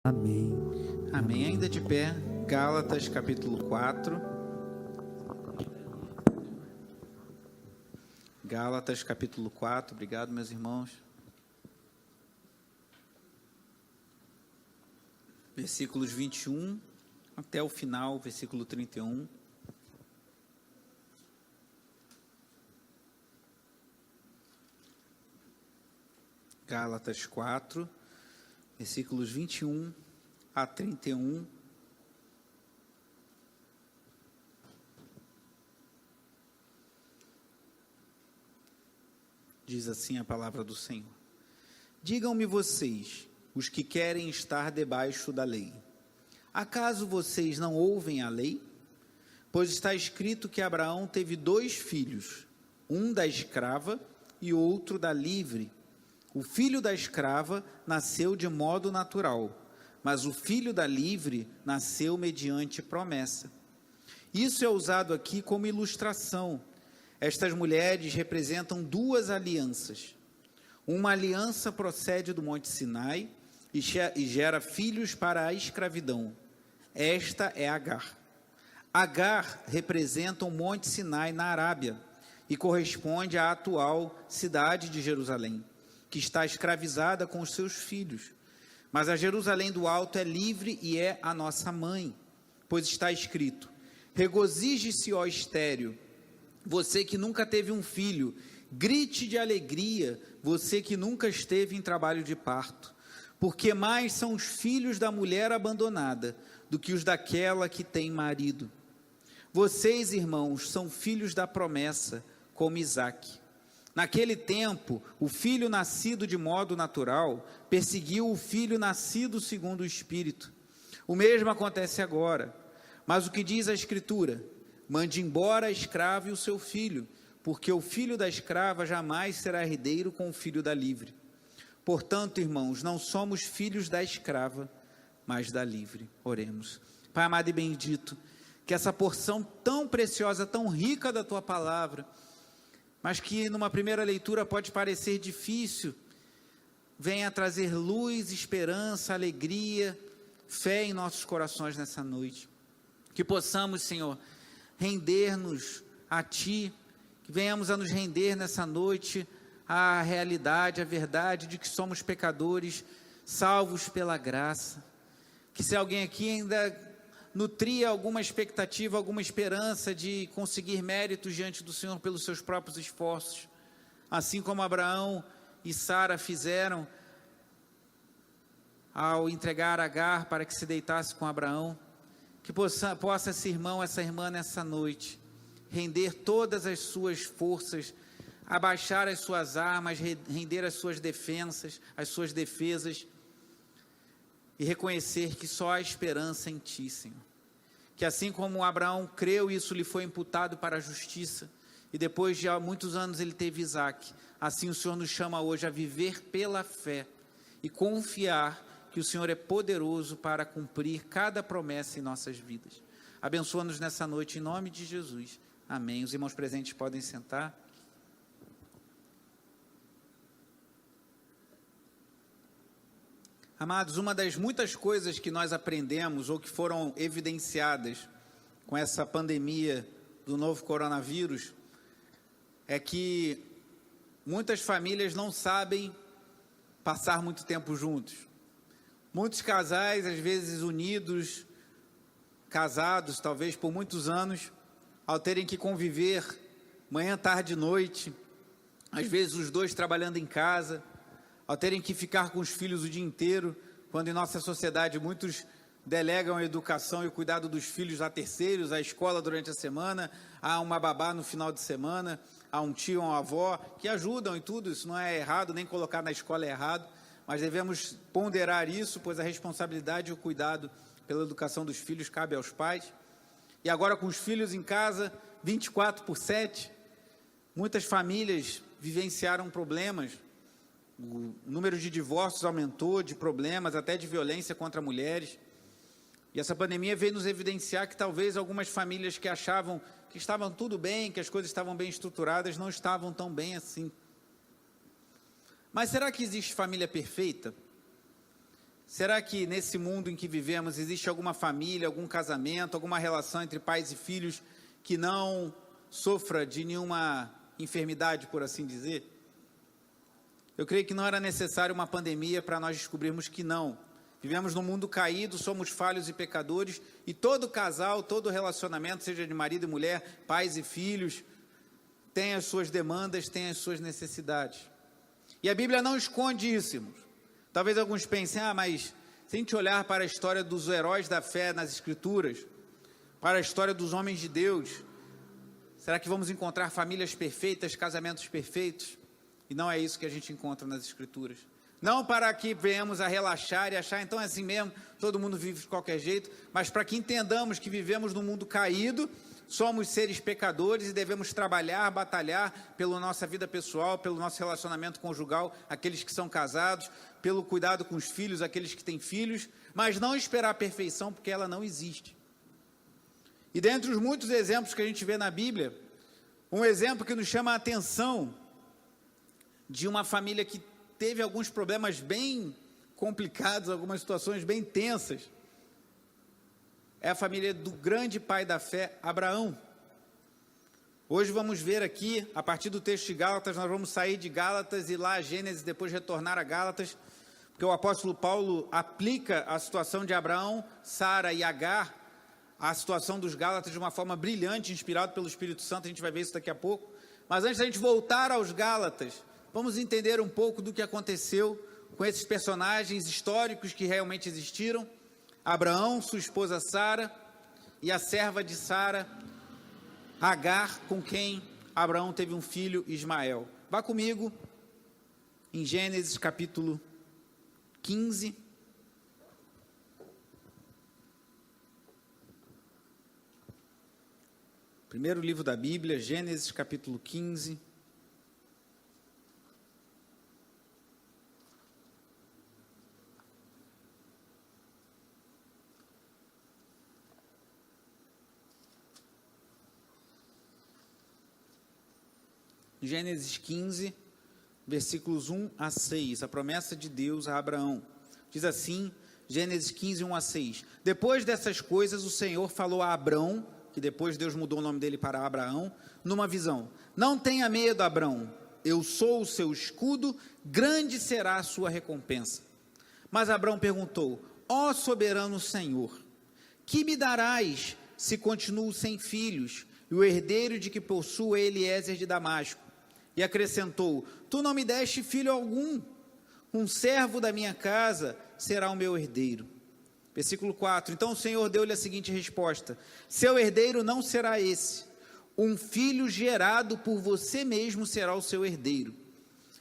Amém. Amém. Ainda de pé, Gálatas capítulo 4. Gálatas capítulo 4. Obrigado, meus irmãos. Versículos 21 até o final, versículo 31. Gálatas 4, versículos 21 a 31. Diz assim a palavra do Senhor: Digam-me vocês, os que querem estar debaixo da lei, acaso vocês não ouvem a lei? Pois está escrito que Abraão teve 2 filhos, um da escrava e outro da livre. O filho da escrava nasceu de modo natural, mas o filho da livre nasceu mediante promessa. Isso é usado aqui como ilustração. Estas mulheres representam 2 alianças. Uma aliança procede do Monte Sinai e gera filhos para a escravidão. Esta é Agar. Agar representa o Monte Sinai na Arábia e corresponde à atual cidade de Jerusalém, que está escravizada com os seus filhos. Mas a Jerusalém do Alto é livre e é a nossa mãe, pois está escrito: regozije-se, ó estéril, você que nunca teve um filho, grite de alegria, você que nunca esteve em trabalho de parto, porque mais são os filhos da mulher abandonada do que os daquela que tem marido. Vocês, irmãos, são filhos da promessa, como Isaque. Naquele tempo, o filho nascido de modo natural perseguiu o filho nascido segundo o Espírito. O mesmo acontece agora. Mas o que diz a Escritura? Mande embora a escrava e o seu filho, porque o filho da escrava jamais será herdeiro com o filho da livre. Portanto, irmãos, não somos filhos da escrava, mas da livre. Oremos. Pai amado e bendito, que essa porção tão preciosa, tão rica da Tua palavra, mas que numa primeira leitura pode parecer difícil, venha trazer luz, esperança, alegria, fé em nossos corações nessa noite. Que possamos, Senhor, render-nos a Ti, que venhamos a nos render nessa noite à realidade, à verdade de que somos pecadores, salvos pela graça. Que se alguém aqui ainda nutria alguma expectativa, alguma esperança de conseguir méritos diante do Senhor pelos seus próprios esforços, assim como Abraão e Sara fizeram ao entregar Agar para que se deitasse com Abraão, que possa esse irmão, essa irmã nessa noite render todas as suas forças, abaixar as suas armas, render as suas defesas e reconhecer que só há esperança em Ti, Senhor. Que assim como Abraão creu, isso lhe foi imputado para a justiça, e depois de muitos anos ele teve Isaque, assim o Senhor nos chama hoje a viver pela fé e confiar que o Senhor é poderoso para cumprir cada promessa em nossas vidas. Abençoa-nos nessa noite em nome de Jesus. Amém. Os irmãos presentes podem sentar. Amados, uma das muitas coisas que nós aprendemos ou que foram evidenciadas com essa pandemia do novo coronavírus é que muitas famílias não sabem passar muito tempo juntos. Muitos casais, às vezes unidos, casados talvez por muitos anos, ao terem que conviver manhã, tarde e noite, às vezes os 2 trabalhando em casa, ao terem que ficar com os filhos o dia inteiro, quando em nossa sociedade muitos delegam a educação e o cuidado dos filhos a terceiros, a escola durante a semana, há uma babá no final de semana, há um tio, uma avó, que ajudam em tudo, isso não é errado, nem colocar na escola é errado, mas devemos ponderar isso, pois a responsabilidade e o cuidado pela educação dos filhos cabe aos pais. E agora com os filhos em casa, 24/7, muitas famílias vivenciaram problemas. O número de divórcios aumentou, de problemas, até de violência contra mulheres. E essa pandemia veio nos evidenciar que talvez algumas famílias que achavam que estavam tudo bem, que as coisas estavam bem estruturadas, não estavam tão bem assim. Mas será que existe família perfeita? Será que nesse mundo em que vivemos existe alguma família, algum casamento, alguma relação entre pais e filhos que não sofra de nenhuma enfermidade, por assim dizer? Eu creio que não era necessário uma pandemia para nós descobrirmos que não. Vivemos num mundo caído, somos falhos e pecadores, e todo casal, todo relacionamento, seja de marido e mulher, pais e filhos, tem as suas demandas, tem as suas necessidades. E a Bíblia não esconde isso, irmãos. Talvez alguns pensem, mas se a gente olhar para a história dos heróis da fé nas Escrituras, para a história dos homens de Deus, será que vamos encontrar famílias perfeitas, casamentos perfeitos? E não é isso que a gente encontra nas Escrituras. Não para que venhamos a relaxar e achar, então é assim mesmo, todo mundo vive de qualquer jeito, mas para que entendamos que vivemos num mundo caído, somos seres pecadores e devemos trabalhar, batalhar pela nossa vida pessoal, pelo nosso relacionamento conjugal, aqueles que são casados, pelo cuidado com os filhos, aqueles que têm filhos, mas não esperar a perfeição, porque ela não existe. E dentre os muitos exemplos que a gente vê na Bíblia, um exemplo que nos chama a atenção de uma família que teve alguns problemas bem complicados, algumas situações bem tensas, é a família do grande pai da fé, Abraão. Hoje vamos ver aqui, a partir do texto de Gálatas, nós vamos sair de Gálatas e ir lá a Gênesis, depois retornar a Gálatas, porque o apóstolo Paulo aplica a situação de Abraão, Sara e Agar, a situação dos Gálatas de uma forma brilhante, inspirado pelo Espírito Santo, a gente vai ver isso daqui a pouco. Mas antes da gente voltar aos Gálatas, vamos entender um pouco do que aconteceu com esses personagens históricos que realmente existiram. Abraão, sua esposa Sara, e a serva de Sara, Agar, com quem Abraão teve um filho, Ismael. Vá comigo em Gênesis capítulo 15. Primeiro livro da Bíblia, Gênesis capítulo 15. Gênesis 15, versículos 1 a 6, a promessa de Deus a Abraão. Diz assim, Gênesis 15, 1 a 6. Depois dessas coisas, o Senhor falou a Abrão, que depois Deus mudou o nome dele para Abraão, numa visão. Não tenha medo, Abrão, eu sou o seu escudo, grande será a sua recompensa. Mas Abrão perguntou, ó soberano Senhor, que me darás se continuo sem filhos, e o herdeiro de que possuo é Eliezer de Damasco? E acrescentou, tu não me deste filho algum, um servo da minha casa será o meu herdeiro. Versículo 4, então o Senhor deu-lhe a seguinte resposta, seu herdeiro não será esse, um filho gerado por você mesmo será o seu herdeiro.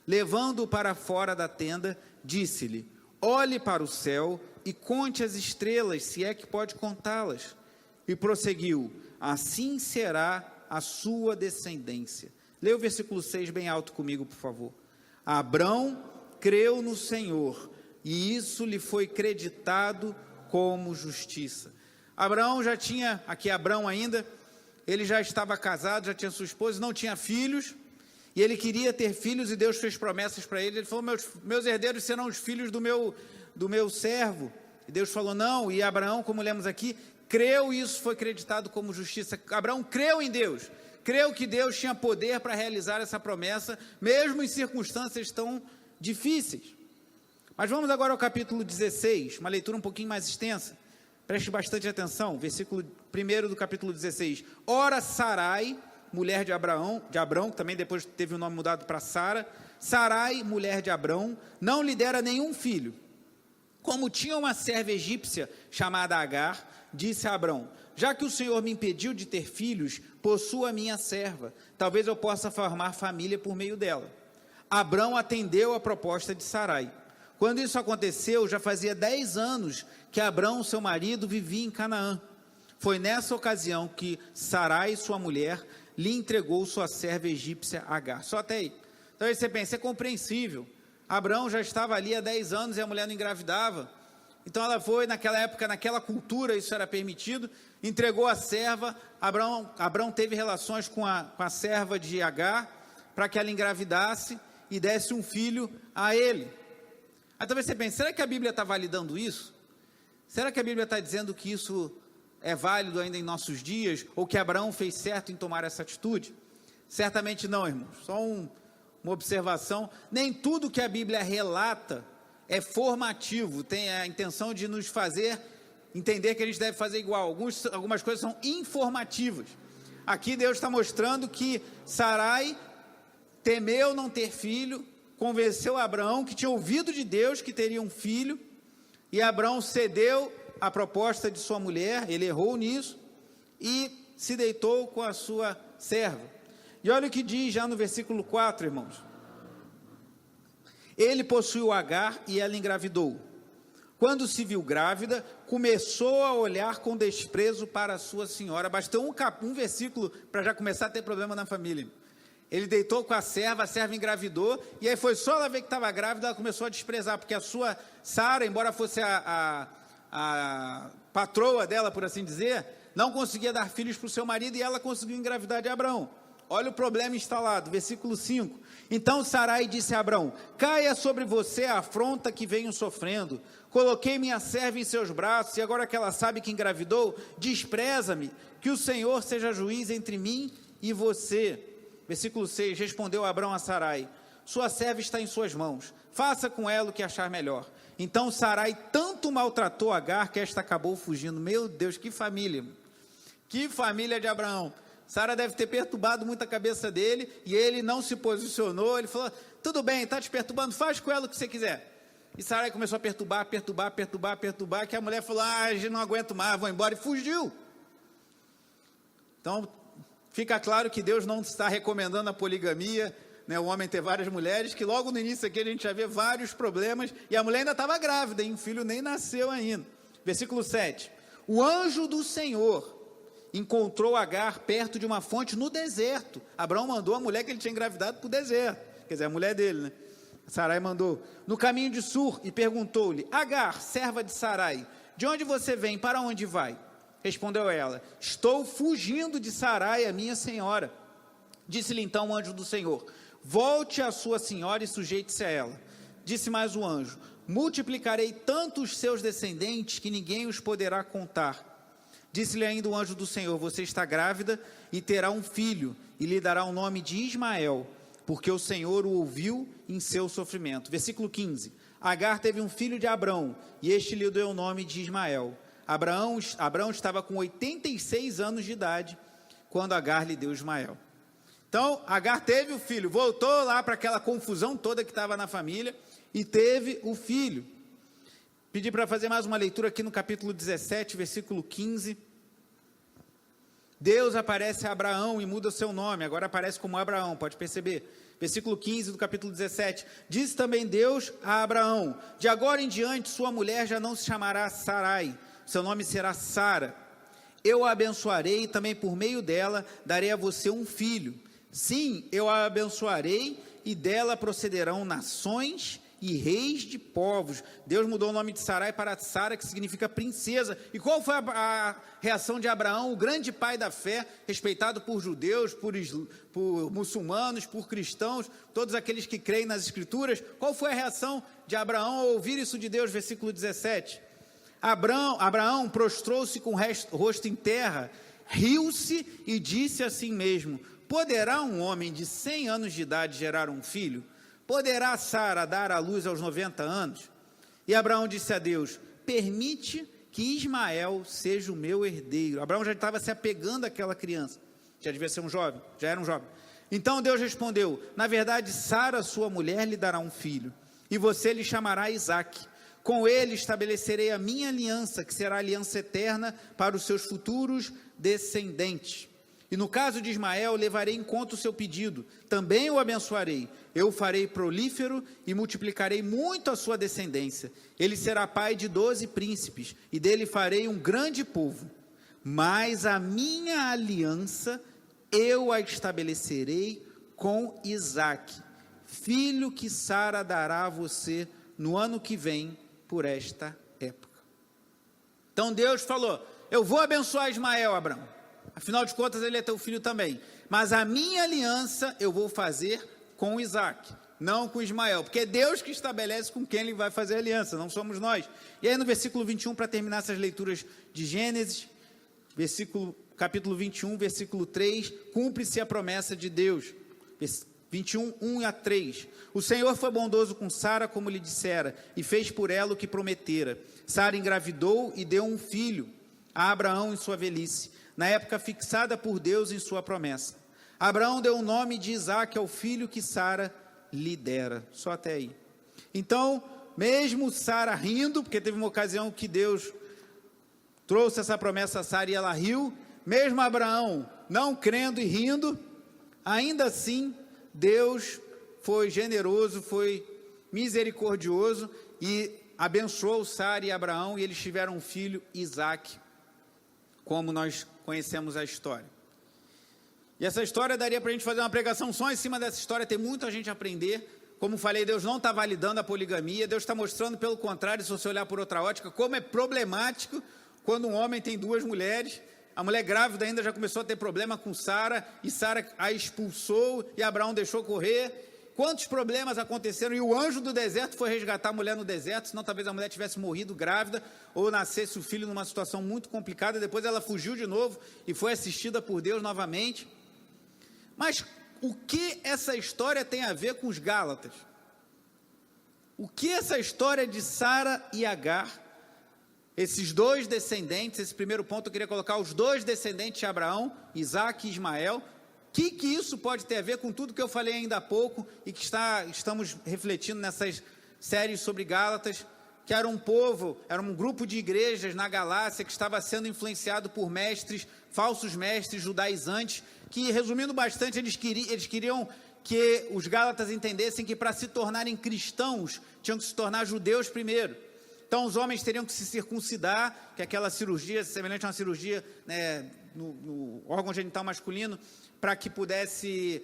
Levando-o para fora da tenda, disse-lhe, olhe para o céu e conte as estrelas, se é que pode contá-las. E prosseguiu, assim será a sua descendência. Lê o versículo 6 bem alto comigo, por favor. Abrão creu no Senhor, e isso lhe foi creditado como justiça. Abraão já tinha, aqui Abrão ainda, ele já estava casado, já tinha sua esposa, não tinha filhos, e ele queria ter filhos, e Deus fez promessas para ele. Ele falou, meus herdeiros serão os filhos do meu servo. E Deus falou, não, e Abraão, como lemos aqui, creu e isso foi creditado como justiça. Abraão creu em Deus, creu que Deus tinha poder para realizar essa promessa, mesmo em circunstâncias tão difíceis. Mas vamos agora ao capítulo 16, uma leitura um pouquinho mais extensa, preste bastante atenção, versículo 1 do capítulo 16. Ora Sarai, mulher de Abraão, que também depois teve o nome mudado para Sara, Sarai, mulher de Abrão, não lhe dera nenhum filho. Como tinha uma serva egípcia chamada Agar, disse a Abrão, já que o Senhor me impediu de ter filhos, possua a minha serva, talvez eu possa formar família por meio dela. Abrão atendeu a proposta de Sarai. Quando isso aconteceu, já fazia 10 anos que Abrão, seu marido, vivia em Canaã. Foi nessa ocasião que Sarai, sua mulher, lhe entregou sua serva egípcia Agar. Só até aí. Então aí você pensa, é compreensível. Abrão já estava ali há 10 anos e a mulher não engravidava. Então ela foi, naquela época, naquela cultura, isso era permitido, entregou a serva. Abrão teve relações com a serva de Agar, para que ela engravidasse e desse um filho a ele. Aí talvez você pense, será que a Bíblia está validando isso? Será que a Bíblia está dizendo que isso é válido ainda em nossos dias? Ou que Abraão fez certo em tomar essa atitude? Certamente não, irmãos. Só uma observação. Nem tudo que a Bíblia relata é formativo, tem a intenção de nos fazer entender que a gente deve fazer igual. Algumas coisas são informativas. Aqui Deus está mostrando que Sarai temeu não ter filho, convenceu Abraão, que tinha ouvido de Deus que teria um filho, e Abraão cedeu à proposta de sua mulher, ele errou nisso, e se deitou com a sua serva. E olha o que diz já no versículo 4, irmãos. Ele possuiu Agar e ela engravidou. Quando se viu grávida, começou a olhar com desprezo para a sua senhora. Bastou um versículo para já começar a ter problema na família. Ele deitou com a serva engravidou, e aí foi só ela ver que estava grávida, ela começou a desprezar, porque a sua Sara, embora fosse a patroa dela, por assim dizer, não conseguia dar filhos para o seu marido, e ela conseguiu engravidar de Abraão. Olha o problema instalado, versículo 5. Então Sarai disse a Abraão: caia sobre você a afronta que venho sofrendo. Coloquei minha serva em seus braços, e agora que ela sabe que engravidou, despreza-me, que o Senhor seja juiz entre mim e você. Versículo 6, respondeu Abraão a Sarai: sua serva está em suas mãos, faça com ela o que achar melhor. Então Sarai tanto maltratou Agar, que esta acabou fugindo. Meu Deus, que família de Abraão. Sara deve ter perturbado muito a cabeça dele, e ele não se posicionou. Ele falou: tudo bem, está te perturbando, faz com ela o que você quiser. E Sarai começou a perturbar, que a mulher falou: eu não aguento mais, vou embora, e fugiu. Então, fica claro que Deus não está recomendando a poligamia, né, o homem ter várias mulheres, que logo no início aqui a gente já vê vários problemas, e a mulher ainda estava grávida, e o filho nem nasceu ainda. Versículo 7, o anjo do Senhor encontrou Agar perto de uma fonte no deserto. Abraão mandou a mulher que ele tinha engravidado para o deserto, quer dizer, a mulher dele, né? Sarai mandou, no caminho de Sur, e perguntou-lhe: Agar, serva de Sarai, de onde você vem, para onde vai? Respondeu ela: estou fugindo de Sarai, a minha senhora. Disse-lhe então o anjo do Senhor: volte à sua senhora e sujeite-se a ela. Disse mais o anjo: multiplicarei tanto os seus descendentes que ninguém os poderá contar. Disse-lhe ainda o anjo do Senhor: você está grávida e terá um filho, e lhe dará o nome de Ismael, porque o Senhor o ouviu em seu sofrimento. Versículo 15, Agar teve um filho de Abrão, e este lhe deu o nome de Ismael. Abraão estava com 86 anos de idade, quando Agar lhe deu Ismael. Então, Agar teve o filho, voltou lá para aquela confusão toda que estava na família, e teve o filho. Pedi para fazer mais uma leitura aqui no capítulo 17, versículo 15. Deus aparece a Abraão e muda o seu nome, agora aparece como Abraão, pode perceber. Versículo 15 do capítulo 17, diz também Deus a Abraão: de agora em diante sua mulher já não se chamará Sarai, seu nome será Sara. Eu a abençoarei e também por meio dela darei a você um filho. Sim, eu a abençoarei e dela procederão nações e reis de povos. Deus mudou o nome de Sarai para Sara, que significa princesa. E qual foi a reação de Abraão, o grande pai da fé, respeitado por judeus, por muçulmanos, por cristãos, todos aqueles que creem nas escrituras? Qual foi a reação de Abraão ao ouvir isso de Deus? Versículo 17, Abraão prostrou-se com o rosto em terra, riu-se e disse a si mesmo: poderá um homem de 100 anos de idade gerar um filho? Poderá Sara dar à luz aos 90 anos? E Abraão disse a Deus: permite que Ismael seja o meu herdeiro. Abraão já estava se apegando àquela criança, já devia ser um jovem, já era um jovem. Então Deus respondeu: na verdade Sara, sua mulher, lhe dará um filho, e você lhe chamará Isaque. Com ele estabelecerei a minha aliança, que será aliança eterna para os seus futuros descendentes. E no caso de Ismael, levarei em conta o seu pedido, também o abençoarei, eu o farei prolífero e multiplicarei muito a sua descendência. Ele será pai de 12 príncipes, e dele farei um grande povo. Mas a minha aliança eu a estabelecerei com Isaque, filho que Sara dará a você no ano que vem, por esta época. Então Deus falou: eu vou abençoar Ismael, Abraão. Afinal de contas, ele é teu filho também. Mas a minha aliança eu vou fazer com Isaque. não com Ismael, porque é Deus que estabelece com quem ele vai fazer aliança, não somos nós. E aí no versículo 21, para terminar essas leituras de Gênesis, capítulo 21, versículo 3, cumpre-se a promessa de Deus. 21, 1 a 3. O Senhor foi bondoso com Sara, como lhe dissera, e fez por ela o que prometera. Sara engravidou e deu um filho a Abraão em sua velhice, na época fixada por Deus em sua promessa. Abraão deu o nome de Isaque ao filho que Sara lhe dera. Só até aí. Então, mesmo Sara rindo, porque teve uma ocasião que Deus trouxe essa promessa a Sara e ela riu, mesmo Abraão não crendo e rindo, ainda assim, Deus foi generoso, foi misericordioso e abençoou Sara e Abraão, e eles tiveram um filho, Isaque, como nós conhecemos a história. E essa história daria para a gente fazer uma pregação só em cima dessa história, tem muita gente a aprender. Como falei, Deus não está validando a poligamia, Deus está mostrando, pelo contrário, se você olhar por outra ótica, como é problemático quando um homem tem duas mulheres. A mulher grávida ainda já começou a ter problema com Sara, e Sara a expulsou, e Abraão deixou correr. Quantos problemas aconteceram, e o anjo do deserto foi resgatar a mulher no deserto, senão talvez a mulher tivesse morrido grávida, ou nascesse o filho numa situação muito complicada. Depois ela fugiu de novo, e foi assistida por Deus novamente. Mas o que essa história tem a ver com os Gálatas? O que essa história de Sara e Agar, esses dois descendentes, esse primeiro ponto eu queria colocar, os dois descendentes de Abraão, Isaque e Ismael, o que isso pode ter a ver com tudo que eu falei ainda há pouco, e que estamos refletindo nessas séries sobre Gálatas, que era um povo, era um grupo de igrejas na Galácia, que estava sendo influenciado por mestres, falsos mestres judaizantes, que, resumindo bastante, eles queriam que os Gálatas entendessem que para se tornarem cristãos, tinham que se tornar judeus primeiro. Então os homens teriam que se circuncidar, que é aquela cirurgia, semelhante a uma cirurgia, né, no órgão genital masculino, para que pudesse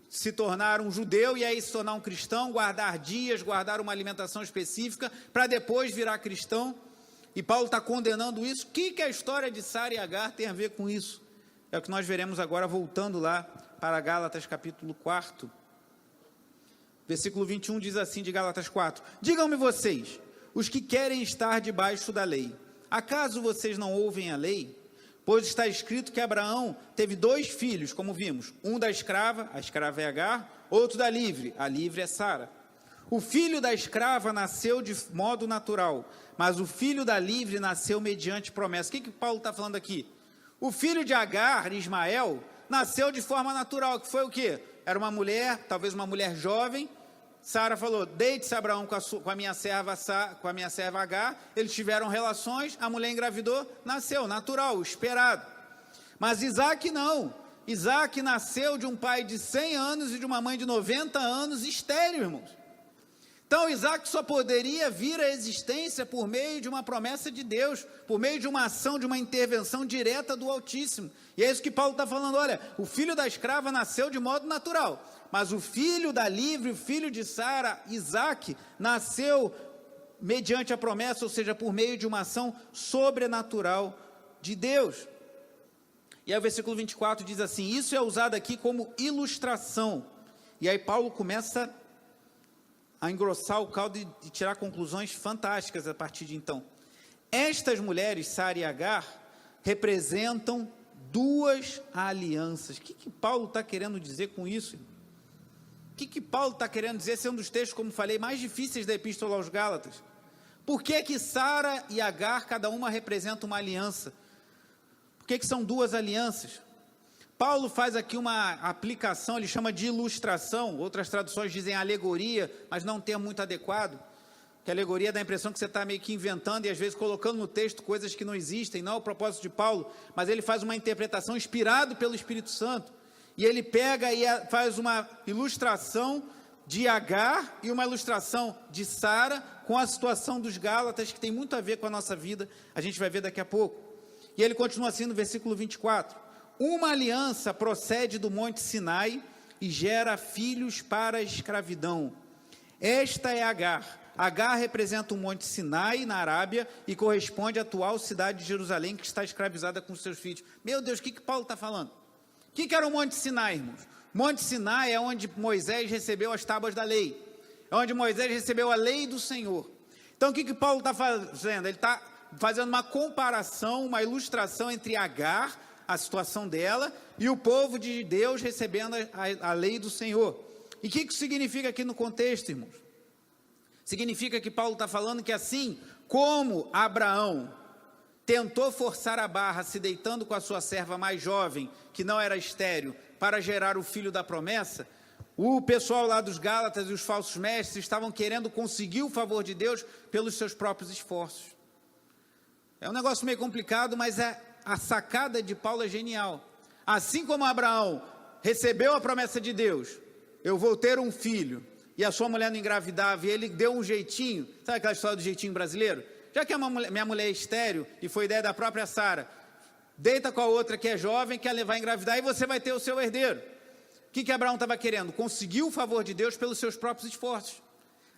se tornar um judeu e aí se tornar um cristão, guardar dias, guardar uma alimentação específica, para depois virar cristão. E Paulo está condenando isso. O que a história de Sara e Agar tem a ver com isso? É o que nós veremos agora, voltando lá para Gálatas capítulo 4. Versículo 21 diz assim, de Gálatas 4. Digam-me vocês, os que querem estar debaixo da lei, acaso vocês não ouvem a lei? Pois está escrito que Abraão teve dois filhos, como vimos, um da escrava, a escrava é Agar, outro da livre, a livre é Sara. O filho da escrava nasceu de modo natural, mas o filho da livre nasceu mediante promessa. O que Paulo está falando aqui? O filho de Agar, Ismael, nasceu de forma natural, que foi o quê? Era uma mulher, talvez uma mulher jovem. Sara falou, deite-se Abraão com a minha serva Agar. Eles tiveram relações, a mulher engravidou, nasceu, natural, esperado. Mas Isaque não. Isaque nasceu de um pai de 100 anos e de uma mãe de 90 anos, estéril, irmãos. Então Isaque só poderia vir à existência por meio de uma promessa de Deus, por meio de uma ação, de uma intervenção direta do Altíssimo. E é isso que Paulo está falando, olha, o filho da escrava nasceu de modo natural, mas o filho da livre, o filho de Sara, Isaque, nasceu mediante a promessa, ou seja, por meio de uma ação sobrenatural de Deus. E aí o versículo 24 diz assim, isso é usado aqui como ilustração. E aí Paulo começa a engrossar o caldo e tirar conclusões fantásticas a partir de então. Estas mulheres, Sara e Agar, representam duas alianças. O que Paulo está querendo dizer com isso? O que Paulo está querendo dizer? Esse é um dos textos, como falei, mais difíceis da Epístola aos Gálatas. Por que Sara e Agar, cada uma representa uma aliança? Por que são duas alianças? Paulo faz aqui uma aplicação, ele chama de ilustração, outras traduções dizem alegoria, mas não é um termo muito adequado, que alegoria dá a impressão que você está meio que inventando e às vezes colocando no texto coisas que não existem, não é o propósito de Paulo, mas ele faz uma interpretação inspirado pelo Espírito Santo, e ele pega e faz uma ilustração de Agar e uma ilustração de Sara com a situação dos Gálatas, que tem muito a ver com a nossa vida, a gente vai ver daqui a pouco. E ele continua assim no versículo 24, uma aliança procede do monte Sinai e gera filhos para a escravidão. Esta é Agar. Agar representa o monte Sinai na Arábia e corresponde à atual cidade de Jerusalém, que está escravizada com seus filhos. Meu Deus, o que Paulo está falando? O que era o monte Sinai, irmãos? Monte Sinai é onde Moisés recebeu as tábuas da lei. é onde Moisés recebeu a lei do Senhor. Então, o que Paulo está fazendo? Ele está fazendo uma comparação, uma ilustração entre Agar, a situação dela, e o povo de Deus recebendo a lei do Senhor. E o que isso significa aqui no contexto, irmãos? Significa que Paulo está falando que assim como Abraão tentou forçar a barra se deitando com a sua serva mais jovem, que não era estéril, para gerar o filho da promessa, o pessoal lá dos Gálatas e os falsos mestres estavam querendo conseguir o favor de Deus pelos seus próprios esforços. É um negócio meio complicado, mas a sacada de Paulo é genial. Assim como Abraão recebeu a promessa de Deus, eu vou ter um filho, e a sua mulher não engravidava, e ele deu um jeitinho, sabe aquela história do jeitinho brasileiro? Já que minha mulher é estéril, e foi ideia da própria Sara, deita com a outra que é jovem, que ela vai engravidar, e você vai ter o seu herdeiro. O que Abraão estava querendo? Conseguir o favor de Deus pelos seus próprios esforços.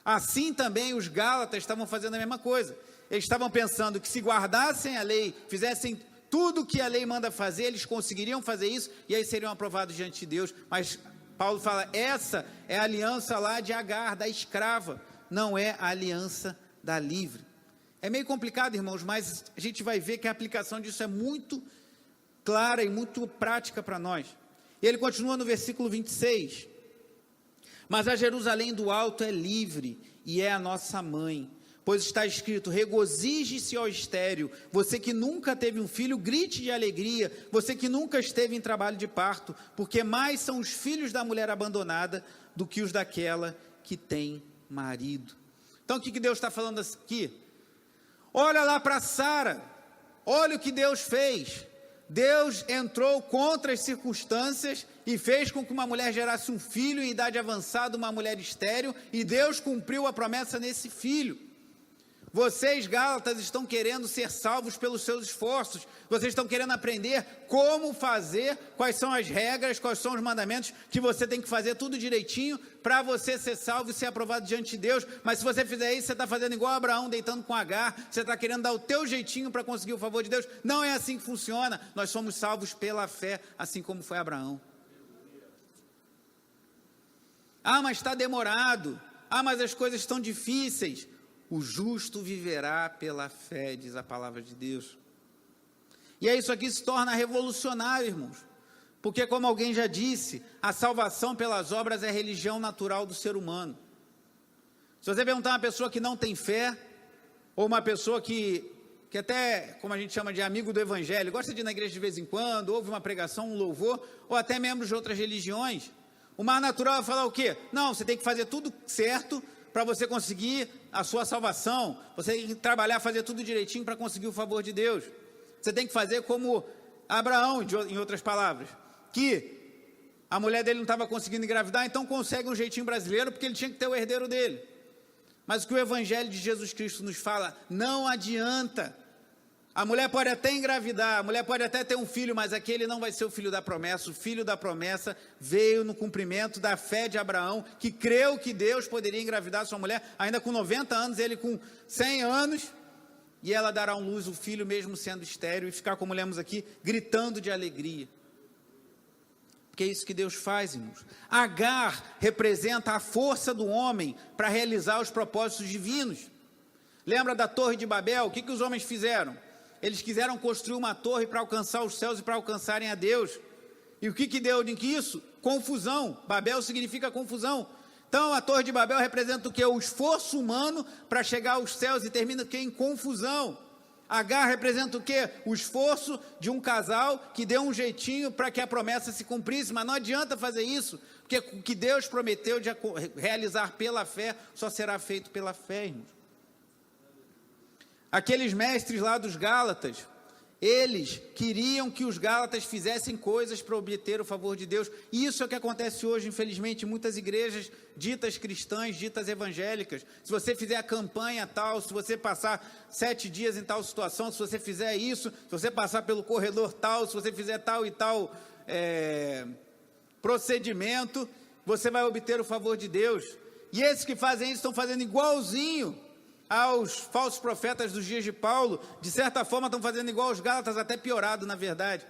Assim também os Gálatas estavam fazendo a mesma coisa. Eles estavam pensando que se guardassem a lei, fizessem tudo o que a lei manda fazer, eles conseguiriam fazer isso, e aí seriam aprovados diante de Deus. Mas Paulo fala, essa é a aliança lá de Agar, da escrava, não é a aliança da livre. É meio complicado, irmãos, mas a gente vai ver que a aplicação disso é muito clara e muito prática para nós. E ele continua no versículo 26. Mas a Jerusalém do alto é livre e é a nossa mãe, pois está escrito, regozije-se, ó estéril, você que nunca teve um filho, grite de alegria, você que nunca esteve em trabalho de parto, porque mais são os filhos da mulher abandonada do que os daquela que tem marido. Então o que Deus está falando aqui? Olha lá para Sara, olha o que Deus fez. Deus entrou contra as circunstâncias e fez com que uma mulher gerasse um filho em idade avançada, uma mulher estéril, e Deus cumpriu a promessa nesse filho. Vocês, Gálatas, estão querendo ser salvos pelos seus esforços, vocês estão querendo aprender como fazer, quais são as regras, quais são os mandamentos, que você tem que fazer tudo direitinho, para você ser salvo e ser aprovado diante de Deus. Mas se você fizer isso, você está fazendo igual Abraão, deitando com Agar, você está querendo dar o teu jeitinho para conseguir o favor de Deus. Não é assim que funciona, nós somos salvos pela fé, assim como foi Abraão. Ah, mas está demorado, ah, mas as coisas estão difíceis. O justo viverá pela fé, diz a palavra de Deus. E é isso aqui se torna revolucionário, irmãos. Porque, como alguém já disse, a salvação pelas obras é a religião natural do ser humano. Se você perguntar uma pessoa que não tem fé, ou uma pessoa que até, como a gente chama de amigo do evangelho, gosta de ir na igreja de vez em quando, ouve uma pregação, um louvor, ou até membros de outras religiões, o mais natural é falar o quê? Não, você tem que fazer tudo certo para você conseguir a sua salvação, você tem que trabalhar, fazer tudo direitinho para conseguir o favor de Deus. Você tem que fazer como Abraão, em outras palavras, que a mulher dele não estava conseguindo engravidar, então consegue um jeitinho brasileiro, porque ele tinha que ter o herdeiro dele. Mas o que o evangelho de Jesus Cristo nos fala, não adianta. A mulher pode até engravidar, a mulher pode até ter um filho, mas aquele não vai ser o filho da promessa. O filho da promessa veio no cumprimento da fé de Abraão, que creu que Deus poderia engravidar sua mulher, ainda com 90 anos, ele com 100 anos, e ela dará à luz o filho mesmo sendo estéril, e ficar, como lemos aqui, gritando de alegria. Porque é isso que Deus faz, irmãos. Agar representa a força do homem para realizar os propósitos divinos. Lembra da Torre de Babel? O que os homens fizeram? Eles quiseram construir uma torre para alcançar os céus e para alcançarem a Deus. E o que deu nisso? Confusão. Babel significa confusão. Então, a Torre de Babel representa o quê? O esforço humano para chegar aos céus, e termina o quê? Em confusão. Agar representa o quê? O esforço de um casal que deu um jeitinho para que a promessa se cumprisse, mas não adianta fazer isso, porque o que Deus prometeu de realizar pela fé, só será feito pela fé, irmãos. Aqueles mestres lá dos Gálatas, eles queriam que os Gálatas fizessem coisas para obter o favor de Deus. E isso é o que acontece hoje, infelizmente, em muitas igrejas ditas cristãs, ditas evangélicas. Se você fizer a campanha tal, se você passar 7 dias em tal situação, se você fizer isso, se você passar pelo corredor tal, se você fizer tal e tal procedimento, você vai obter o favor de Deus. E esses que fazem isso estão fazendo igualzinho aos falsos profetas dos dias de Paulo. De certa forma estão fazendo igual aos Gálatas, até piorado na verdade,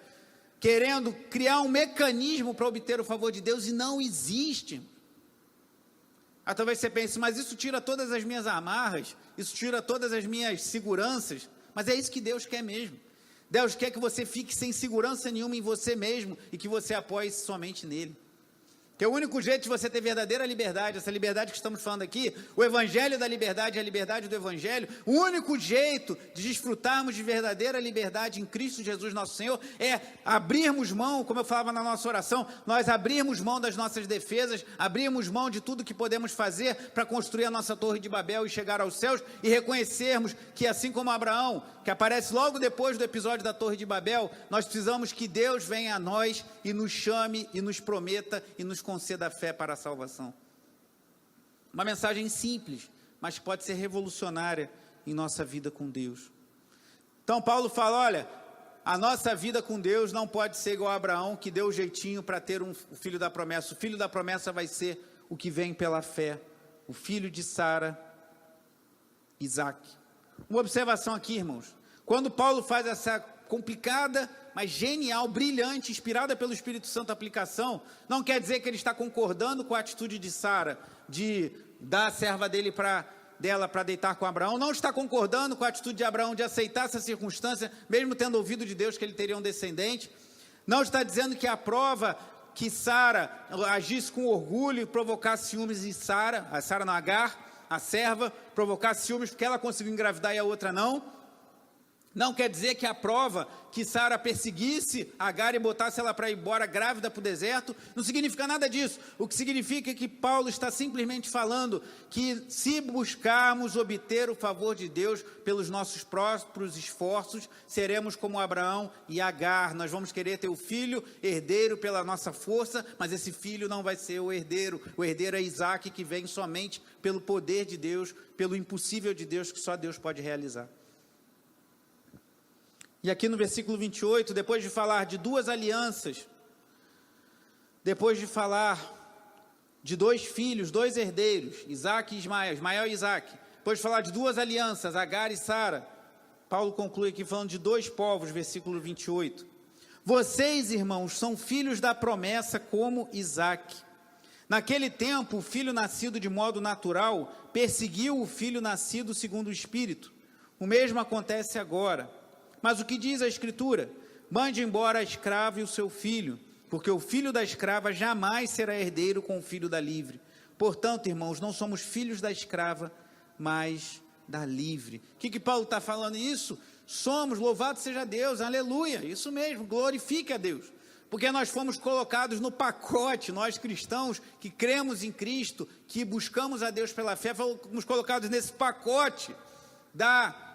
querendo criar um mecanismo para obter o favor de Deus, e não existe. Aí talvez você pense, mas isso tira todas as minhas amarras, isso tira todas as minhas seguranças, mas é isso que Deus quer mesmo. Deus quer que você fique sem segurança nenhuma em você mesmo e que você apoie somente nele. Que é o único jeito de você ter verdadeira liberdade, essa liberdade que estamos falando aqui, o evangelho da liberdade, a liberdade do evangelho, o único jeito de desfrutarmos de verdadeira liberdade em Cristo Jesus nosso Senhor, é abrirmos mão, como eu falava na nossa oração, nós abrirmos mão das nossas defesas, abrirmos mão de tudo que podemos fazer para construir a nossa torre de Babel e chegar aos céus, e reconhecermos que assim como Abraão, que aparece logo depois do episódio da torre de Babel, nós precisamos que Deus venha a nós e nos chame e nos prometa e nos conceda a fé para a salvação. Uma mensagem simples, mas que pode ser revolucionária em nossa vida com Deus. Então Paulo fala, olha, a nossa vida com Deus não pode ser igual a Abraão, que deu o jeitinho para ter o filho da promessa. O filho da promessa vai ser o que vem pela fé, o filho de Sara, Isaac. Uma observação aqui, irmãos. Quando Paulo faz essa complicada, mas genial, brilhante, inspirada pelo Espírito Santo aplicação, não quer dizer que ele está concordando com a atitude de Sara, de dar a serva dela para deitar com Abraão, não está concordando com a atitude de Abraão de aceitar essa circunstância, mesmo tendo ouvido de Deus que ele teria um descendente, não está dizendo que a prova que Sara agisse com orgulho e provocasse ciúmes em Sara, a Sara não, Agar, a serva, provocasse ciúmes porque ela conseguiu engravidar e a outra não. Não quer dizer que a prova que Sara perseguisse Agar e botasse ela para ir embora grávida para o deserto, não significa nada disso. O que significa é que Paulo está simplesmente falando que se buscarmos obter o favor de Deus pelos nossos próprios esforços, seremos como Abraão e Agar. Nós vamos querer ter o filho herdeiro pela nossa força, mas esse filho não vai ser o herdeiro. O herdeiro é Isaac, que vem somente pelo poder de Deus, pelo impossível de Deus que só Deus pode realizar. E aqui no versículo 28, depois de falar de duas alianças, depois de falar de dois filhos, dois herdeiros, Isaac e Ismael, Ismael e Isaac, depois de falar de duas alianças, Agar e Sara, Paulo conclui aqui falando de dois povos, versículo 28. Vocês, irmãos, são filhos da promessa como Isaac. Naquele tempo, o filho nascido de modo natural perseguiu o filho nascido segundo o Espírito. O mesmo acontece agora. Mas o que diz a Escritura? Mande embora a escrava e o seu filho, porque o filho da escrava jamais será herdeiro com o filho da livre. Portanto, irmãos, não somos filhos da escrava, mas da livre. O que Paulo está falando isso? Somos, louvado seja Deus, aleluia, isso mesmo, glorifique a Deus. Porque nós fomos colocados no pacote, nós cristãos que cremos em Cristo, que buscamos a Deus pela fé, fomos colocados nesse pacote da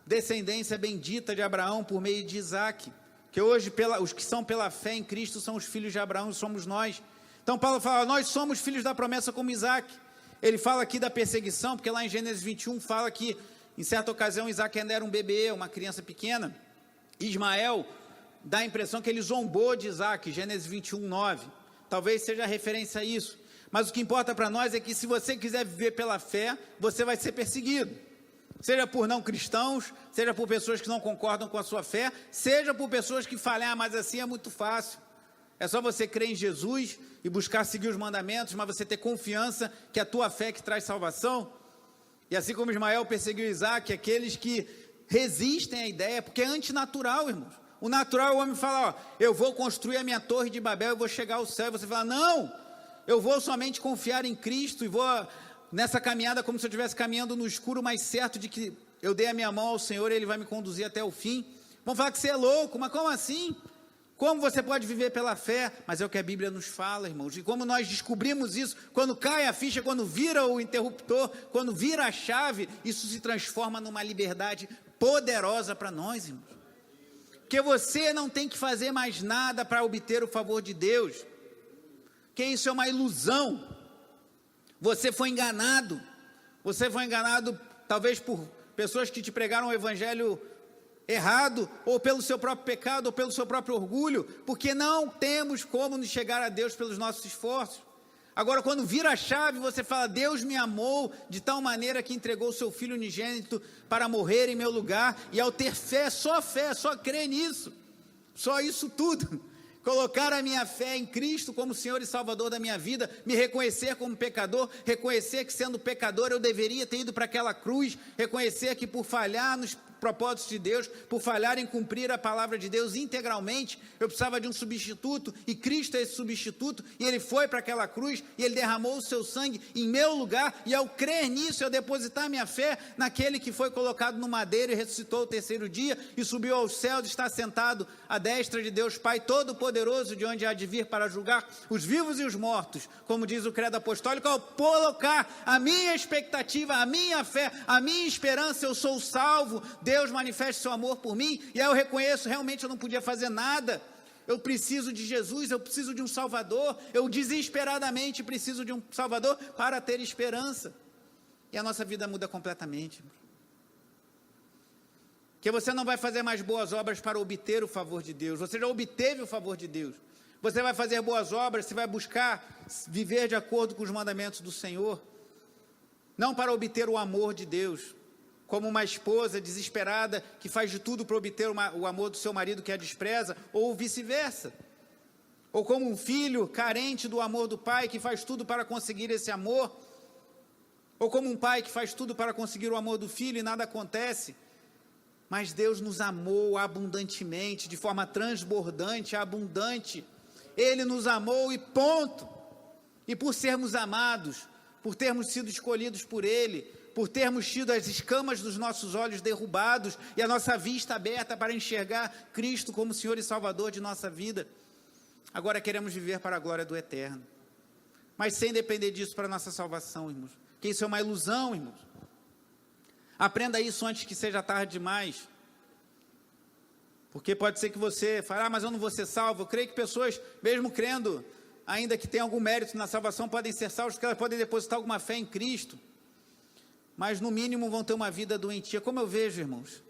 descendência bendita de Abraão por meio de Isaac, que hoje os que são pela fé em Cristo são os filhos de Abraão, somos nós. Então Paulo fala, nós somos filhos da promessa como Isaac. Ele fala aqui da perseguição, porque lá em Gênesis 21 fala que em certa ocasião Isaac ainda era um bebê, uma criança pequena. Ismael dá a impressão que ele zombou de Isaac, Gênesis 21, 9. Talvez seja referência a isso. Mas o que importa para nós é que se você quiser viver pela fé, você vai ser perseguido. Seja por não cristãos, seja por pessoas que não concordam com a sua fé, seja por pessoas que falam, mas assim é muito fácil. É só você crer em Jesus e buscar seguir os mandamentos, mas você ter confiança que a tua fé que traz salvação. E assim como Ismael perseguiu Isaac, aqueles que resistem à ideia, porque é antinatural, irmãos. O natural, o homem fala, eu vou construir a minha torre de Babel, eu vou chegar ao céu, e você fala, não, eu vou somente confiar em Cristo e vou nessa caminhada como se eu estivesse caminhando no escuro, mas certo de que eu dei a minha mão ao Senhor e Ele vai me conduzir até o fim. Vão falar que você é louco, mas como assim? Como você pode viver pela fé? Mas é o que a Bíblia nos fala, irmãos, e como nós descobrimos isso, quando cai a ficha, quando vira o interruptor, quando vira a chave, isso se transforma numa liberdade poderosa para nós, irmãos. Porque você não tem que fazer mais nada para obter o favor de Deus, que isso é uma ilusão. Você foi enganado talvez por pessoas que te pregaram o evangelho errado, ou pelo seu próprio pecado, ou pelo seu próprio orgulho, porque não temos como nos chegar a Deus pelos nossos esforços. Agora, quando vira a chave, você fala, Deus me amou de tal maneira que entregou o seu Filho unigênito para morrer em meu lugar, e ao ter fé, só crer nisso, só isso tudo, colocar a minha fé em Cristo como Senhor e Salvador da minha vida, me reconhecer como pecador, reconhecer que sendo pecador eu deveria ter ido para aquela cruz, reconhecer que por falhar nos propósitos de Deus, por falhar em cumprir a palavra de Deus integralmente, eu precisava de um substituto, e Cristo é esse substituto, e Ele foi para aquela cruz, e Ele derramou o seu sangue em meu lugar, e ao crer nisso, eu depositar minha fé naquele que foi colocado no madeiro e ressuscitou o terceiro dia, e subiu aos céus, está sentado à destra de Deus Pai Todo-Poderoso, de onde há de vir para julgar os vivos e os mortos, como diz o credo apostólico, ao colocar a minha expectativa, a minha fé, a minha esperança, eu sou salvo, Deus manifesta seu amor por mim, e aí eu reconheço, realmente eu não podia fazer nada, eu preciso de Jesus, eu preciso de um Salvador, eu desesperadamente preciso de um Salvador para ter esperança, e a nossa vida muda completamente, porque você não vai fazer mais boas obras para obter o favor de Deus, você já obteve o favor de Deus, você vai fazer boas obras, você vai buscar viver de acordo com os mandamentos do Senhor, não para obter o amor de Deus, como uma esposa desesperada que faz de tudo para obter o amor do seu marido que a despreza, ou vice-versa. Ou como um filho carente do amor do pai que faz tudo para conseguir esse amor. Ou como um pai que faz tudo para conseguir o amor do filho e nada acontece. Mas Deus nos amou abundantemente, de forma transbordante, abundante. Ele nos amou e ponto. E por sermos amados, por termos sido escolhidos por Ele, por termos tido as escamas dos nossos olhos derrubados e a nossa vista aberta para enxergar Cristo como Senhor e Salvador de nossa vida, agora queremos viver para a glória do eterno, mas sem depender disso para a nossa salvação, irmãos, que isso é uma ilusão, irmãos. Aprenda isso antes que seja tarde demais, porque pode ser que você fale, mas eu não vou ser salvo. Eu creio que pessoas, mesmo crendo, ainda que tenham algum mérito na salvação, podem ser salvos, porque elas podem depositar alguma fé em Cristo, mas no mínimo vão ter uma vida doentia, como eu vejo, irmãos.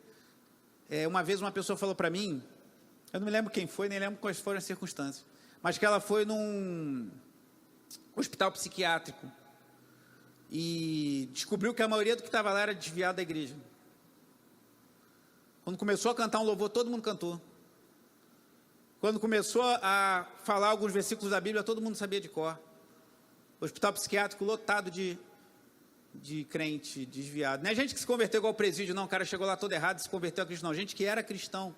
Uma vez uma pessoa falou para mim, eu não me lembro quem foi, nem lembro quais foram as circunstâncias, mas que ela foi num hospital psiquiátrico, e descobriu que a maioria do que estava lá era desviado da igreja. Quando começou a cantar um louvor, todo mundo cantou. Quando começou a falar alguns versículos da Bíblia, todo mundo sabia de cor. O hospital psiquiátrico lotado de crente desviado. Não é gente que se converteu igual ao presídio, não. O cara chegou lá todo errado e se converteu a Cristo, não. Gente que era cristão.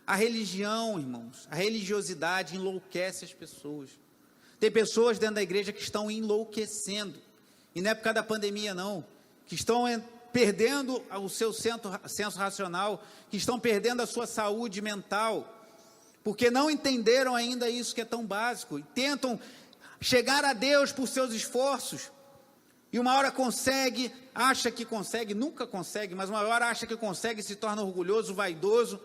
A religião, irmãos, a religiosidade enlouquece as pessoas. Tem pessoas dentro da igreja que estão enlouquecendo. E não é por causa da pandemia, não. Que estão perdendo o seu senso racional, que estão perdendo a sua saúde mental, porque não entenderam ainda isso que é tão básico. E tentam chegar a Deus por seus esforços. E uma hora consegue, acha que consegue, nunca consegue, mas uma hora acha que consegue, se torna orgulhoso, vaidoso,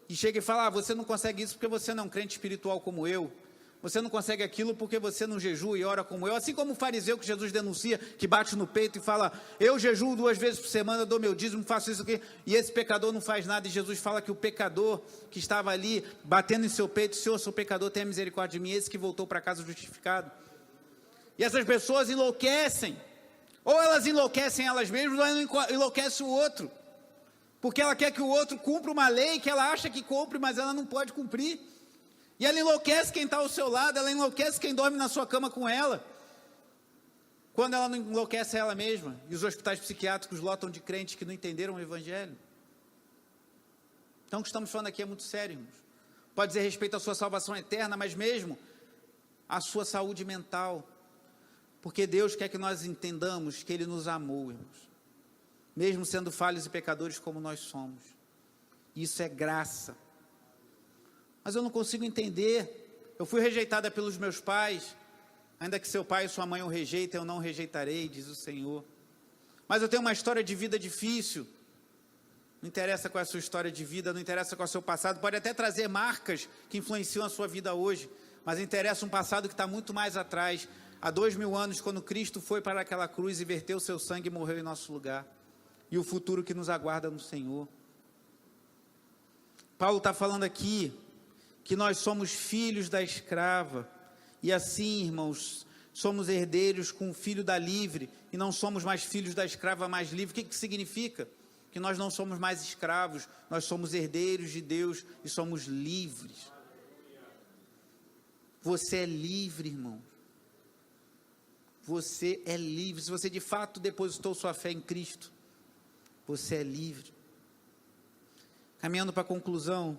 e chega e fala, você não consegue isso porque você não é um crente espiritual como eu, você não consegue aquilo porque você não jejua e ora como eu, assim como o fariseu que Jesus denuncia, que bate no peito e fala, eu jejuo 2 vezes por semana, dou meu dízimo, faço isso aqui, e esse pecador não faz nada, e Jesus fala que o pecador que estava ali, batendo em seu peito, Senhor, sou pecador, tenha misericórdia de mim, esse que voltou para casa justificado. E essas pessoas enlouquecem, ou elas enlouquecem elas mesmas, ou ela enlouquece o outro, porque ela quer que o outro cumpra uma lei que ela acha que cumpre, mas ela não pode cumprir, e ela enlouquece quem está ao seu lado, ela enlouquece quem dorme na sua cama com ela, quando ela não enlouquece ela mesma, e os hospitais psiquiátricos lotam de crentes que não entenderam o Evangelho. Então o que estamos falando aqui é muito sério, irmãos. Pode dizer respeito à sua salvação eterna, mas mesmo à sua saúde mental, porque Deus quer que nós entendamos que Ele nos amou, irmãos, mesmo sendo falhos e pecadores como nós somos. Isso é graça. Mas eu não consigo entender. Eu fui rejeitada pelos meus pais, ainda que seu pai e sua mãe o rejeitem, eu não rejeitarei, diz o Senhor. Mas eu tenho uma história de vida difícil. Não interessa qual é a sua história de vida, não interessa qual é o seu passado, pode até trazer marcas que influenciam a sua vida hoje, mas interessa um passado que está muito mais atrás, há 2000 anos, quando Cristo foi para aquela cruz e verteu o seu sangue e morreu em nosso lugar, e o futuro que nos aguarda no Senhor. Paulo está falando aqui, que nós somos filhos da escrava, e assim, irmãos, somos herdeiros com o filho da livre, e não somos mais filhos da escrava mais livre. O que significa? Que nós não somos mais escravos, nós somos herdeiros de Deus, e somos livres. Você é livre, irmão. Você é livre. Se você de fato depositou sua fé em Cristo, você é livre. Caminhando para a conclusão,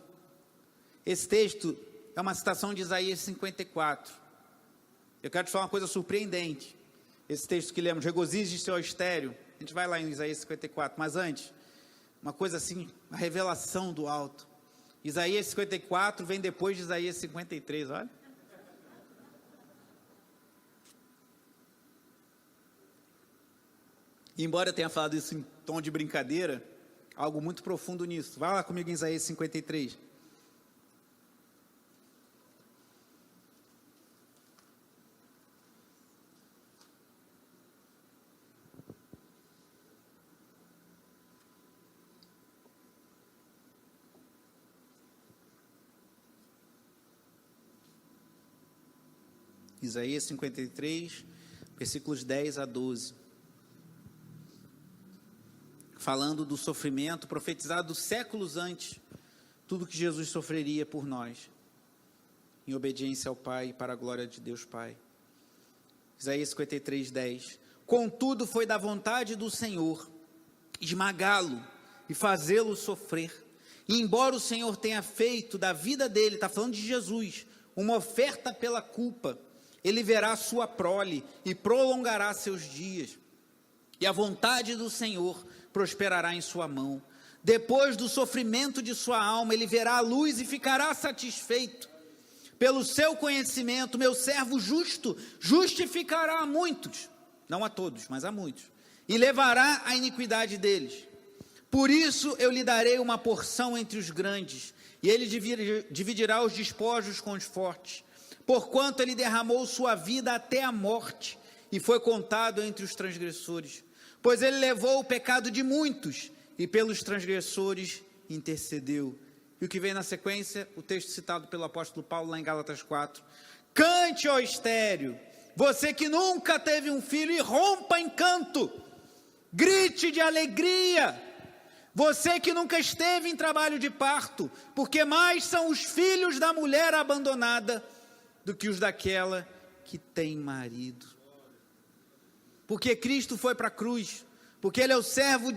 esse texto é uma citação de Isaías 54. Eu quero te falar uma coisa surpreendente. Esse texto que lemos, regozije-se, ó estéreo. A gente vai lá em Isaías 54, mas antes, uma coisa assim, a revelação do alto. Isaías 54 vem depois de Isaías 53, olha. E embora eu tenha falado isso em tom de brincadeira, há algo muito profundo nisso. Vai lá comigo em Isaías 53. Isaías 53, versículos 10 a 12. Falando do sofrimento profetizado séculos antes, tudo que Jesus sofreria por nós, em obediência ao Pai, para a glória de Deus Pai. Isaías 53, 10. Contudo, foi da vontade do Senhor esmagá-lo e fazê-lo sofrer. E embora o Senhor tenha feito da vida dele, está falando de Jesus, uma oferta pela culpa, ele verá sua prole e prolongará seus dias. E a vontade do Senhor prosperará em sua mão. Depois do sofrimento de sua alma, ele verá a luz e ficará satisfeito. Pelo seu conhecimento, meu servo justo justificará a muitos, não a todos, mas a muitos, e levará a iniquidade deles. Por isso eu lhe darei uma porção entre os grandes, e ele dividirá os despojos com os fortes, porquanto ele derramou sua vida até a morte, e foi contado entre os transgressores. Pois ele levou o pecado de muitos, e pelos transgressores intercedeu. E o que vem na sequência, o texto citado pelo apóstolo Paulo lá em Gálatas 4. Cante, ó estéreo, você que nunca teve um filho, e rompa em canto. Grite de alegria, você que nunca esteve em trabalho de parto, porque mais são os filhos da mulher abandonada do que os daquela que tem marido. Porque Cristo foi para a cruz, porque Ele é o servo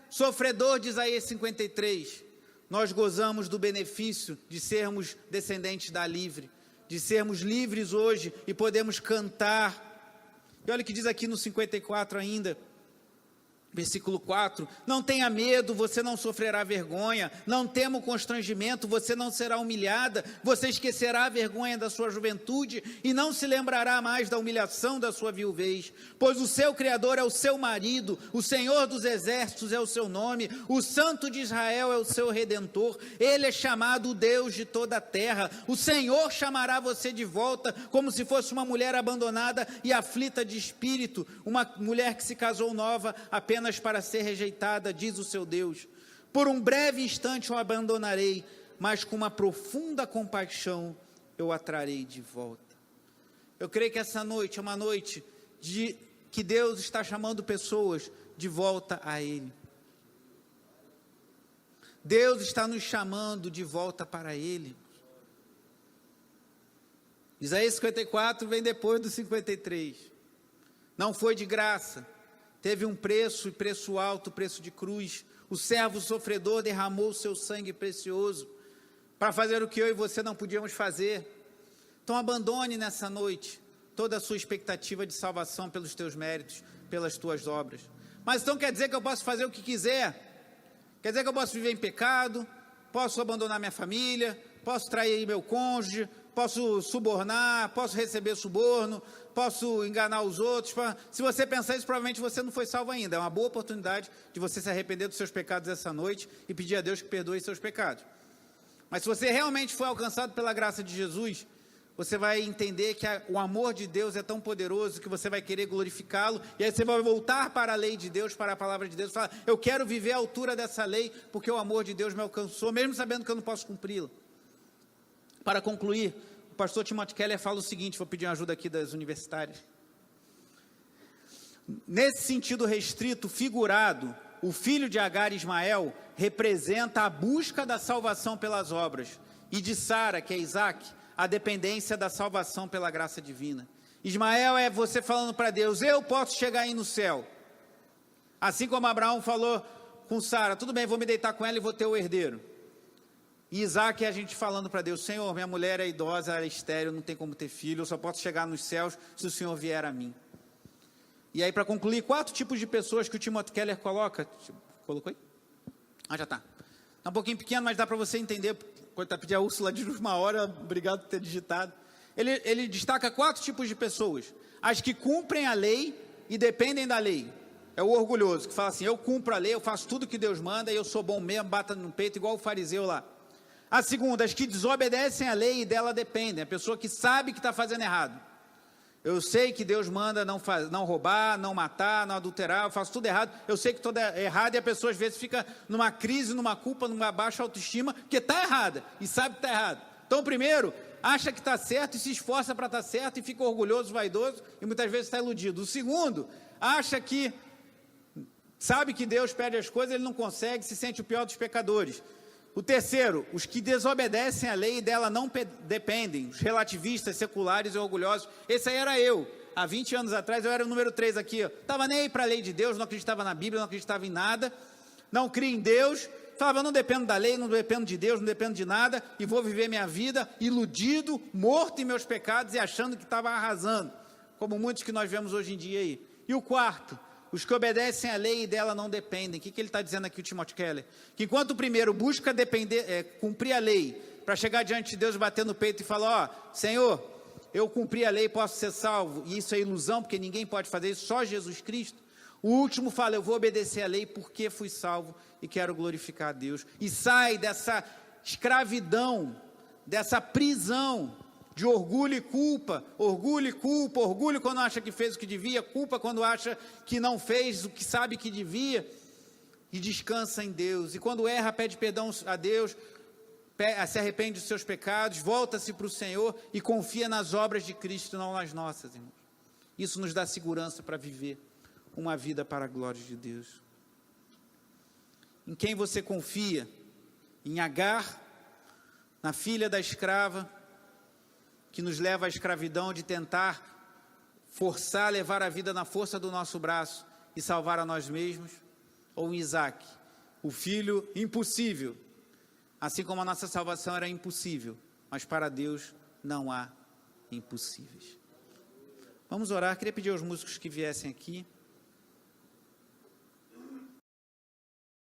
sofredor de Isaías 53, nós gozamos do benefício de sermos descendentes da livre, de sermos livres hoje e podemos cantar. E olha o que diz aqui no 54 ainda, versículo 4, não tenha medo, você não sofrerá vergonha, não tema o constrangimento, você não será humilhada, você esquecerá a vergonha da sua juventude e não se lembrará mais da humilhação da sua viuvez, pois o seu Criador é o seu marido, o Senhor dos exércitos é o seu nome, o Santo de Israel é o seu Redentor, ele é chamado o Deus de toda a terra, o Senhor chamará você de volta, como se fosse uma mulher abandonada e aflita de espírito, uma mulher que se casou nova, apenas para ser rejeitada, diz o seu Deus. Por um breve instante o abandonarei, mas com uma profunda compaixão eu a trarei de volta. Eu creio que essa noite é uma noite que Deus está chamando pessoas de volta a Ele. Deus está nos chamando de volta para Ele. Isaías 54 vem depois do 53. Não foi de graça. Teve um preço, e preço alto, preço de cruz. O servo sofredor derramou o seu sangue precioso para fazer o que eu e você não podíamos fazer. Então abandone nessa noite toda a sua expectativa de salvação pelos teus méritos, pelas tuas obras. Mas então quer dizer que eu posso fazer o que quiser? Quer dizer que eu posso viver em pecado? Posso abandonar minha família? Posso trair meu cônjuge? Posso subornar? Posso receber suborno? Posso enganar os outros? Se você pensar isso, provavelmente você não foi salvo ainda. É uma boa oportunidade de você se arrepender dos seus pecados essa noite e pedir a Deus que perdoe seus pecados. Mas se você realmente foi alcançado pela graça de Jesus, você vai entender que o amor de Deus é tão poderoso que você vai querer glorificá-lo, e aí você vai voltar para a lei de Deus, para a palavra de Deus, e falar, eu quero viver à altura dessa lei, porque o amor de Deus me alcançou, mesmo sabendo que eu não posso cumpri-la. Para concluir, o pastor Timothy Keller fala o seguinte, vou pedir uma ajuda aqui das universitárias. Nesse sentido restrito, figurado, o filho de Agar, Ismael, representa a busca da salvação pelas obras, e de Sara, que é Isaac, a dependência da salvação pela graça divina. Ismael é você falando para Deus, eu posso chegar aí no céu. Assim como Abraão falou com Sara, tudo bem, vou me deitar com ela e vou ter o herdeiro. E Isaac é a gente falando para Deus, Senhor, minha mulher é idosa, ela é estéril, não tem como ter filho, eu só posso chegar nos céus se o Senhor vier a mim. E aí, para concluir, 4 tipos de pessoas que o Timothy Keller coloca. Colocou aí? Ah, já está. Está um pouquinho pequeno, mas dá para você entender. Quando está pedindo a Úrsula de uma hora, obrigado por ter digitado. Ele destaca 4 tipos de pessoas. As que cumprem a lei e dependem da lei. É o orgulhoso, que fala assim, eu cumpro a lei, eu faço tudo que Deus manda, e eu sou bom mesmo, bata no peito, igual o fariseu lá. A segunda, as que desobedecem a lei e dela dependem. A pessoa que sabe que está fazendo errado. Eu sei que Deus manda não roubar, não matar, não adulterar, eu faço tudo errado, eu sei que estou errado, e a pessoa às vezes fica numa crise, numa culpa, numa baixa autoestima, porque está errada, e sabe que está errado. Então, primeiro, acha que está certo e se esforça para estar certo, e fica orgulhoso, vaidoso, e muitas vezes está iludido. O segundo, acha que sabe que Deus pede as coisas, ele não consegue, se sente o pior dos pecadores. O terceiro, os que desobedecem a lei e dela não dependem, os relativistas, seculares e orgulhosos. Esse aí era eu. Há 20 anos atrás, eu era o número 3 aqui. Estava nem aí para a lei de Deus, não acreditava na Bíblia, não acreditava em nada. Não cria em Deus. Falava, eu não dependo da lei, não dependo de Deus, não dependo de nada. E vou viver minha vida iludido, morto em meus pecados e achando que estava arrasando. Como muitos que nós vemos hoje em dia aí. E o quarto, os que obedecem à lei e dela não dependem. O que ele está dizendo aqui, o Timothy Keller? Que enquanto o primeiro busca cumprir a lei, para chegar diante de Deus, bater no peito e falar, Senhor, eu cumpri a lei, posso ser salvo. E isso é ilusão, porque ninguém pode fazer isso, só Jesus Cristo. O último fala, eu vou obedecer à lei porque fui salvo e quero glorificar a Deus. E sai dessa escravidão, dessa prisão, de orgulho e culpa, orgulho quando acha que fez o que devia, culpa quando acha que não fez o que sabe que devia, e descansa em Deus, e quando erra pede perdão a Deus, se arrepende dos seus pecados, volta-se para o Senhor e confia nas obras de Cristo, não nas nossas, irmãos. Isso nos dá segurança para viver uma vida para a glória de Deus. Em quem você confia? Em Agar, na filha da escrava, que nos leva à escravidão de tentar forçar, levar a vida na força do nosso braço e salvar a nós mesmos, ou em Isaac, o filho impossível, assim como a nossa salvação era impossível, mas para Deus não há impossíveis. Vamos orar, queria pedir aos músicos que viessem aqui.